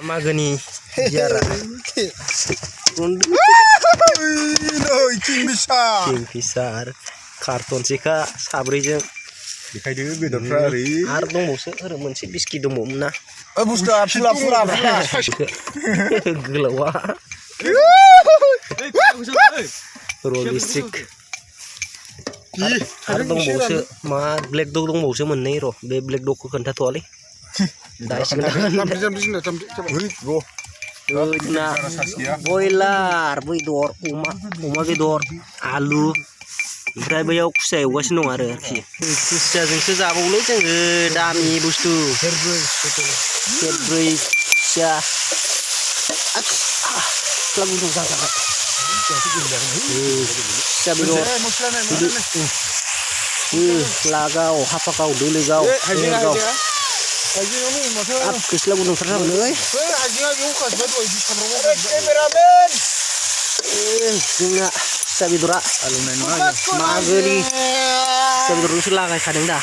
मागोनि जियारा किंफिसार कार्टनसेखा साब्रैजों बेखायनो बेदरफ्रा ओरै आरो दंबावसो ओरै मोनसे बिस्किट दंबावोमोन ना बुस्थुआ फुला गोलावा रलिस्टिक आरो दंबावसो मा ब्लेक डग दंबावसो मोननै र' बे ब्लेक डगखौ खोन्थाथ'वालै बयलार बेदर अमा बेदर आलु ओमफ्राय बैयाव खुसिया एवगासिनो दं आरोखि खुसियाजोंसो जाबावलै जोङो दामि बुस्थु सेरब्रै खुसिया गुदुं जाजाबाय खुसिया बेदर लागाव हाफागाव दोलोगाव खोस्ला गुदुंथार जाबाय जोंना खुसिया बेदरा मागोनि खुसिया बेदरजोंसो लागायखादों दा